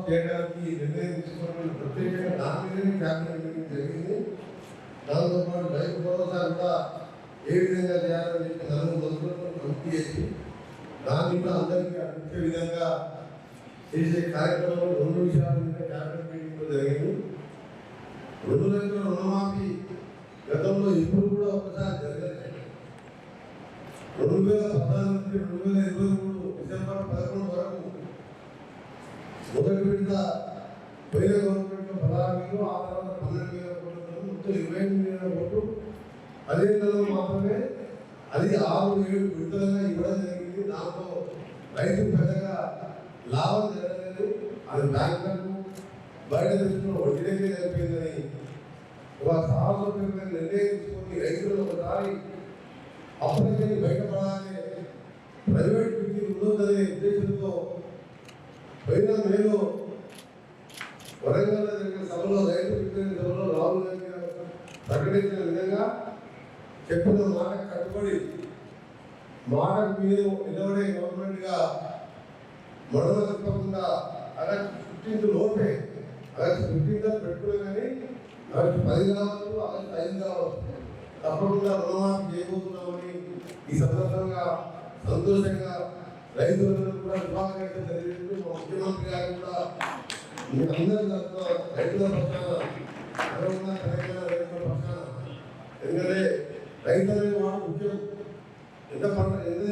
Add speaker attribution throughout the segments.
Speaker 1: చేయడానికి నిర్ణయం తీసుకోవడం ప్రత్యేకంగా నా మీదనే క్యాబినెట్ మీటింగ్ జరిగింది. దాంతో పాటు రైతు భరోసా కూడా ఏ విధంగా చేయాలని చెప్పి 4 మంత్రులతో కమిటీ చేసి దాన్ని కూడా అందరికీ అందించే విధంగా చేసే కార్యక్రమంలో 2 విషయాల మీద క్యాబినెట్ మీటింగ్లో జరిగింది. 2 లక్షల రుణమాఫీ గతంలో ఇప్పుడు కూడా ఒకసారి జరగలేదు. 2014 నుంచి 2023 డిసెంబర్ 11 వరకు మొదటి విడత పోయిన గవర్నమెంట్లో 16,000, ఆ తర్వాత 12,000 కోట్లు, మొత్తం 28,000 కోట్లు అదే నెలలో మాత్రమే అది 6-7 విడతలుగా ఇవ్వడం జరిగింది. దాంతో రైతు పెద్దగా లాభం జరగలేదు. అది బ్యాంకులకు బయట తెచ్చుకున్న వడ్డీలకే జరిపోయిందని ఒక సాహసోపేతమైన నిర్ణయం తీసుకొని రైతులు ఒకసారి అప్పటికీ బయటపడాలని ప్రైవేట్ విద్య ఉండొద్దనే ఉద్దేశంతో పోయిన మేలో వరంగల్లో జరిగిన సభలో రైతు విద్య సభలో రాహుల్ గాంధీ గారు ప్రకటించిన విధంగా చెప్పిన మాటకు కట్టుబడి మాటకు మీద నిలబడే గవర్నమెంట్గా మడమ తప్పకుండా ఆగస్టు 15 లోపే ఆగస్టు 15 పెట్టుకునే కానీ ఆగస్టు 10 కావచ్చు, ఆగస్టు 5 కావచ్చు తప్పకుండా రుణమాఫీ చేయబోతున్నామని ఈ సందర్భంగా సంతోషంగా రైతులందరూ కూడా శుభాకాంక్షలు తెలియజేస్తూ మా ముఖ్యమంత్రి గారు కూడా అందరి తరఫున రైతుల పక్షాన తెలంగాణ రైతుల పక్షాన, ఎందుకంటే రైతు అనేది మాట ముఖ్యం. ఎంత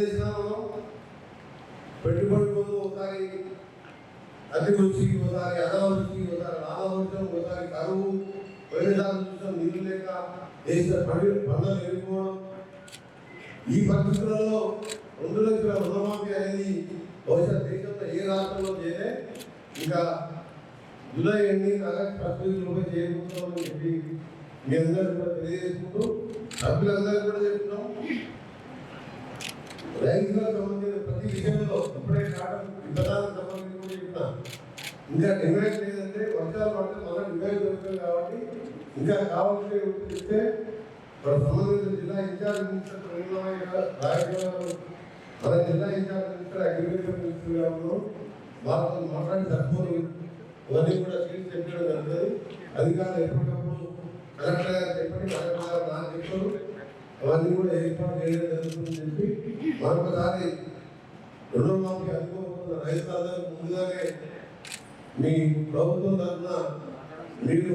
Speaker 1: చేసినా మనం పెట్టుబడి ముందు ఒకసారి అతివృష్టికి, ఒకసారి అనావృష్టికి, ఒకసారి నానావృష్టం, ఒకసారి కరువు, వైద్యాలు చూసాం నీళ్ళు లేక దేశ పంటలు వెళ్ళిపోవడం. ఈ పరిస్థితులలో 2 లక్షల రుణమాఫీ అనేది బహుశా దేశంలో ఏ రాష్ట్రంలో చేయలే. ఇంకా జూలై ఎండింగ్ ఆగస్టు 15 లోపే చేయబోతున్నామని చెప్పి మీ అందరూ కూడా తెలియజేసుకుంటూ సభ్యులందరూ కూడా చెప్తున్నాం. రైతులకు సంబంధించిన ప్రతి విషయంలో ఇప్పుడే కాటం విత్తనాలకు సంబంధించి కూడా చెప్తున్నా. ఇంకా డిమాండ్ లేదంటే వర్షాలు పడితే మన డిమాండ్ దొరుకుతుంది కాబట్టి ఇంకా కావాల్సి చెప్తే మన సంబంధించిన జిల్లా ఇన్ఛార్జ్ మినిస్టర్ మన జిల్లా ఇన్ఛార్జ్ మినిస్టర్ అగ్రికల్చర్ మినిస్టర్ గారు వాళ్ళతో మాట్లాడి సరిపోదు ఇవన్నీ కూడా సీట్లు చెప్పడం జరుగుతుంది. అధికారులు ఎప్పటికప్పుడు కలెక్టర్ గారు చెప్పండి, కలెక్టర్ గారు నాకు చెప్పారు, అవన్నీ కూడా ఏర్పాటు చేయడం జరుగుతుందని చెప్పి మరొకసారి రుణమాఫీ అనుకోకుండా రైతులందరూ ముందుగానే మీ ప్రభుత్వం తరఫున మీరు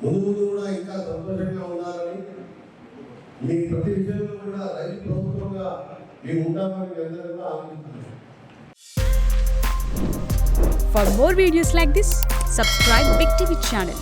Speaker 1: ముందు కూడా ఇంకా సంతోషంగా ఉండాలని, మీ ప్రతి విషయంలో కూడా రైతు ప్రభుత్వంగా మేము ఉంటామని మీ అందరూ కూడా ఆలోచిస్తున్నాం.
Speaker 2: For more videos like this, subscribe Big TV channel.